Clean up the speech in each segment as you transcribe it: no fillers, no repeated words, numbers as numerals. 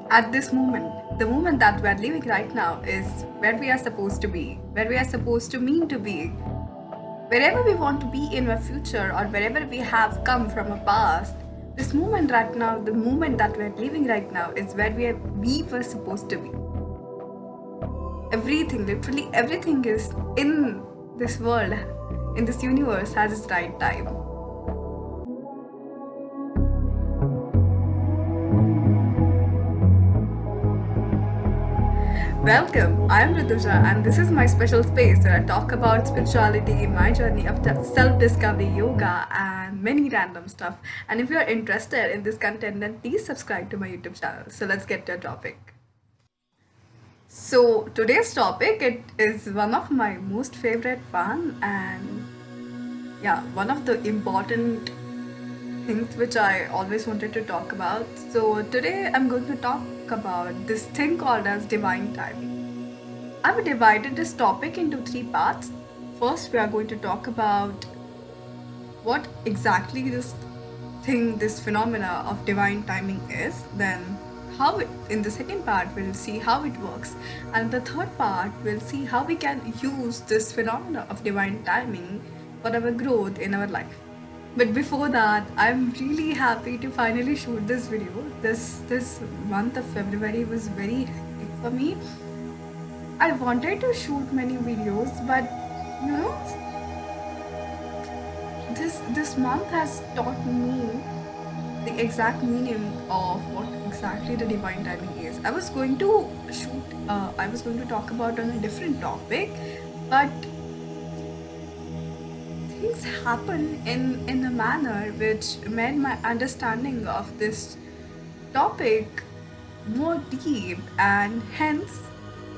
at this moment, the moment that we're living right now is where we are supposed to be, where we are supposed to mean to be, wherever we want to be in our future or wherever we have come from a past. This moment right now, the moment that we're living right now is where we were supposed to be. Everything, literally everything is in this world, in this universe has its right time. Welcome, I am Rituja, and this is my special space where I talk about spirituality, my journey of self discovery, yoga, and many random stuff. And if you are interested in this content, then please subscribe to my YouTube channel. So let's get to a topic. So today's topic, it is one of my most favorite one, and yeah, one of the important things which I always wanted to talk about. So today I'm going to talk about this thing called as divine timing. I've divided this topic into three parts. First, we are going to talk about what exactly this phenomena of divine timing is. Then, in the second part, we'll see how it works. And the third part, we'll see how we can use this phenomena of divine timing for our growth in our life. But before that, I'm really happy to finally shoot this video. This month of February was very hectic for me. I wanted to shoot many videos, but you know, this month has taught me the exact meaning of what exactly the divine timing is. I was going to I was going to talk about on a different topic, but things happen in a manner which made my understanding of this topic more deep, and hence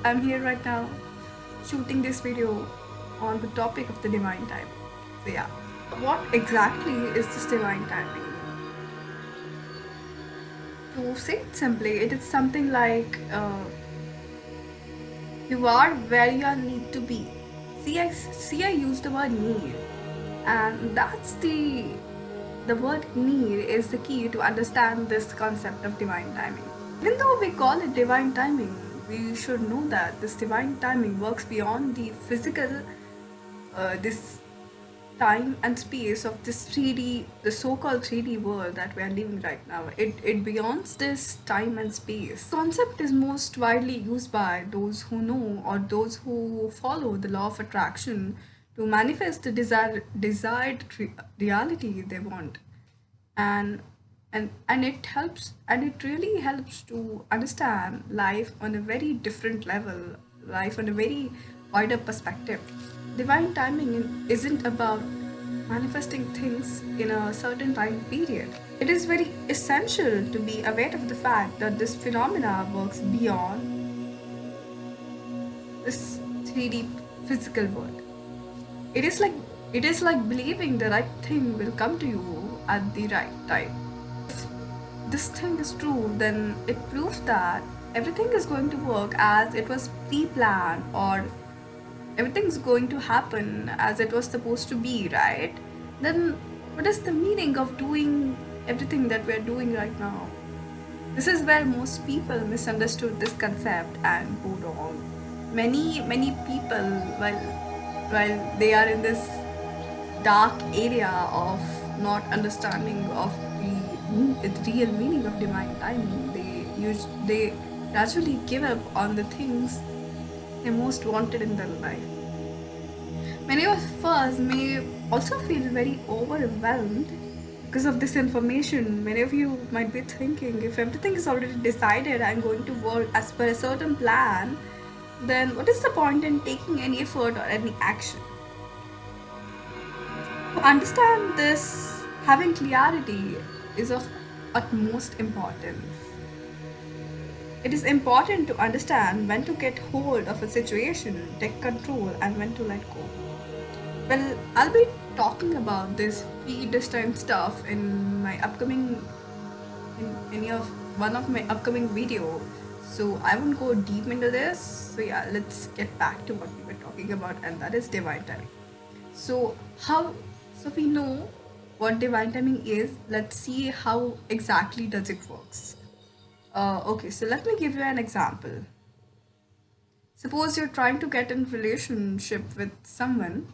I'm here right now shooting this video on the topic of the divine timing. So yeah, what exactly is this divine timing? To say it simply, it is something like you are where you need to be. I use the word need, and that's the word need is the key to understand this concept of divine timing. Even though we call it divine timing, we should know that this divine timing works beyond the physical, this time and space of this 3D, the so-called 3D world that we are living right now. It beyonds this time and space. Concept is most widely used by those who know or those who follow the law of attraction to manifest the desired reality they want. And and it helps, and it really helps to understand life on a very different level, life on a very wider perspective. Divine timing isn't about manifesting things in a certain time period. It is very essential to be aware of the fact that this phenomena works beyond this 3D physical world. It is like believing the right thing will come to you at the right time. If this thing is true, then it proves that everything is going to work as it was pre-planned, or everything's going to happen as it was supposed to be, right? Then what is the meaning of doing everything that we're doing right now? This is where most people misunderstood this concept and go wrong. Many people, while they are in this dark area of not understanding of the real meaning of divine timing, they gradually give up on the things they most wanted in their life. Many of us may also feel very overwhelmed because of this information. Many of you might be thinking, if everything is already decided, I'm going to work as per a certain plan, then what is the point in taking any effort or any action? To understand this, having clarity is of utmost importance. It is important to understand when to get hold of a situation, take control, and when to let go. Well, I'll be talking about this predestined stuff in my upcoming, in any of one of my upcoming video. So I won't go deep into this. So yeah, let's get back to what we were talking about, and that is divine timing. So we know what divine timing is. Let's see how exactly does it works. Okay, so let me give you an example. Suppose you're trying to get in relationship with someone,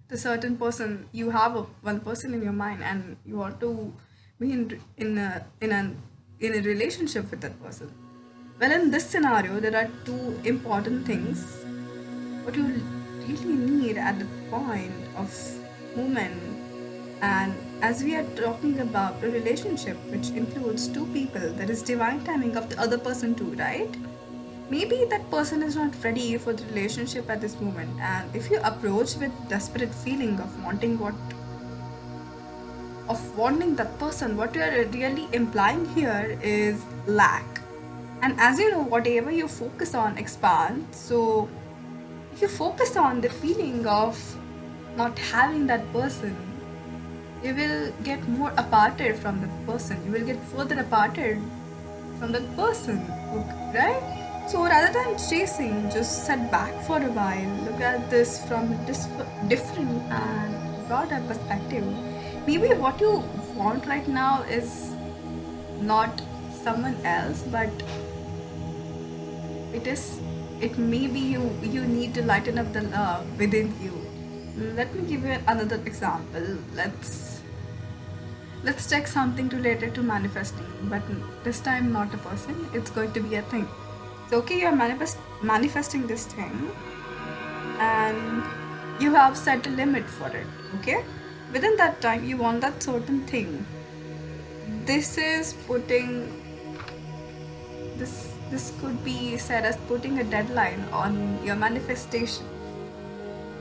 the certain person. You have one person in your mind, and you want to be in a relationship with that person. Well, in this scenario, there are two important things. What you really need at the point of moment, and as we are talking about a relationship which includes two people, there is divine timing of the other person too, right? Maybe that person is not ready for the relationship at this moment, and if you approach with desperate feeling of wanting that person, what you are really implying here is lack. And as you know, whatever you focus on expands. So if you focus on the feeling of not having that person, you will get more aparted from that person. You will get further aparted from that person, okay, right? So rather than chasing, just sit back for a while, look at this from a different and broader perspective. Maybe what you want right now is not someone else, but it is it may be you need to lighten up the love within you. Let me give you another example. Let's take something related to manifesting, but this time not a person, it's going to be a thing. So okay, you're manifesting this thing, and you have set a limit for it, okay? Within that time you want that certain thing. This is putting this could be said as putting a deadline on your manifestation.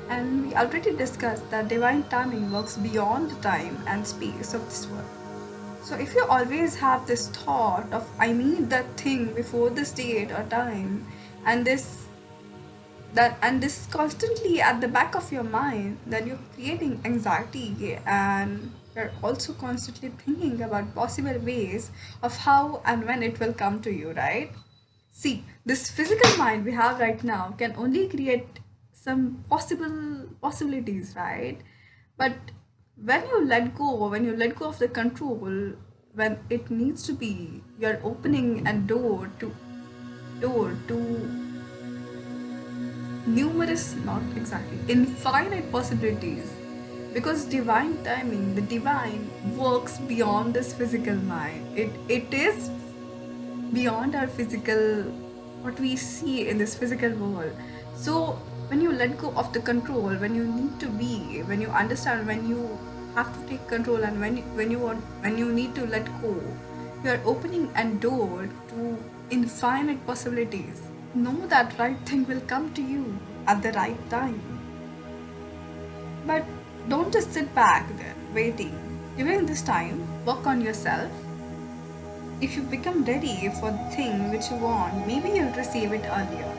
And we already discussed that divine timing works beyond the time and space of this world. So if you always have this thought of I need that thing before this date or time, and this constantly at the back of your mind, then you're creating anxiety, and you're also constantly thinking about possible ways of how and when it will come to you, right? See, this physical mind we have right now can only create some possibilities, right? But when you let go of the control, when it needs to be, you're opening a door to numerous, not exactly, infinite possibilities. Because divine timing, the divine works beyond this physical mind. It is beyond our physical, what we see in this physical world. So when you let go of the control, when you need to be, when you understand when you have to take control, and when you need to let go, you are opening a door to infinite possibilities. Know that right thing will come to you at the right time. But don't just sit back there waiting. During this time, work on yourself. If you become ready for the thing which you want, maybe you'll receive it earlier.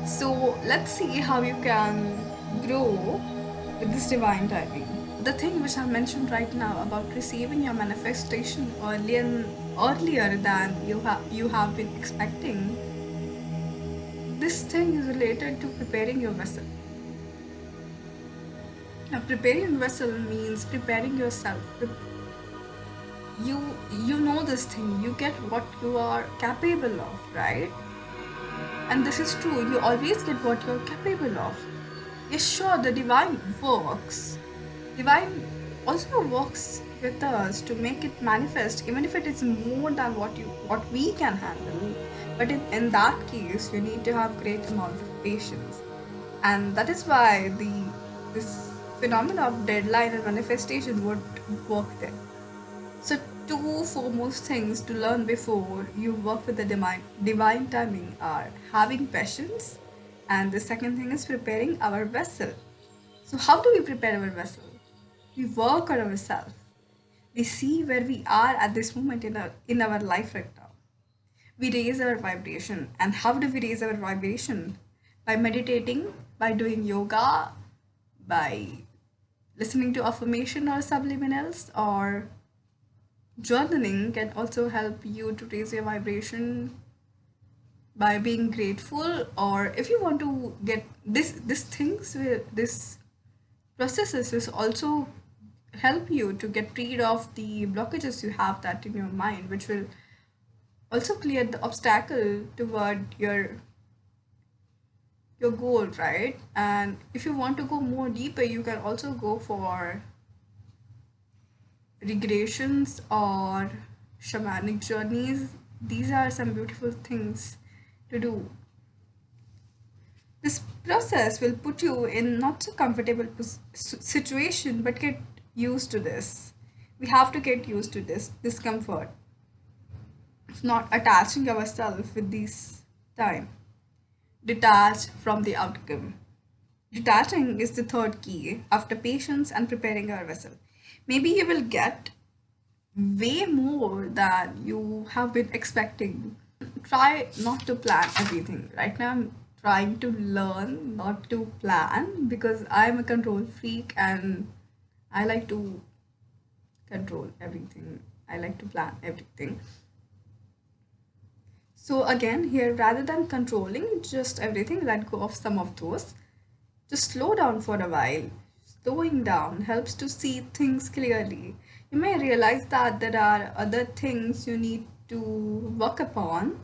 So let's see how you can grow with this divine timing. The thing which I mentioned right now about receiving your manifestation earlier than you have been expecting, this thing is related to preparing your vessel. Now, preparing vessel means preparing yourself. You you know this thing. You get what you are capable of, right? And this is true. You always get what you're capable of. Yes, sure, the divine works. Divine also works with us to make it manifest, even if it is more than what we can handle. But in that case, you need to have great amount of patience, and that is why the this phenomena of deadline and manifestation would work there. So, two foremost things to learn before you work with the divine timing are having patience, and the second thing is preparing our vessel. So, how do we prepare our vessel? We work on ourselves. We see where we are at this moment in our life right now. We raise our vibration. And how do we raise our vibration? By meditating, by doing yoga, by listening to affirmation or subliminals, or journaling can also help you to raise your vibration by being grateful. Or if you want to get this processes is also help you to get rid of the blockages you have that in your mind, which will also clear the obstacle toward your goal, right? And if you want to go more deeper, you can also go for regressions or shamanic journeys. These are some beautiful things to do. This process will put you in not so comfortable situation, but get used to this. We have to get used to this discomfort of not attaching ourselves with this time. Detach from the outcome. Detaching is the third key after patience and preparing our vessel. Maybe you will get way more than you have been expecting. Try not to plan everything. Right now, I'm trying to learn not to plan because I'm a control freak and I like to control everything. I like to plan everything. So, again, here rather than controlling just everything, let go of some of those. Just slow down for a while. Slowing down helps to see things clearly. You may realize that there are other things you need to work upon,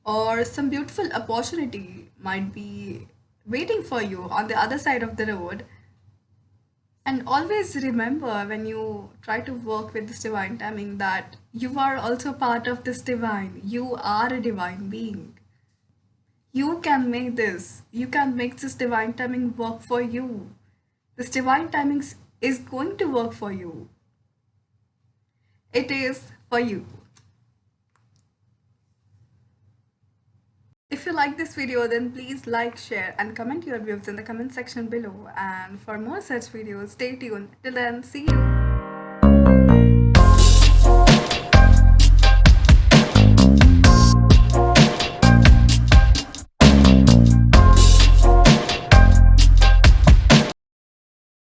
or some beautiful opportunity might be waiting for you on the other side of the road. And always remember when you try to work with this divine timing that you are also part of this divine. You are a divine being. You can make this. You can make this divine timing work for you. This divine timing is going to work for you. It is for you. If you like this video, then please like, share, and comment your views in the comment section below. And for more such videos, stay tuned. Till then, see you.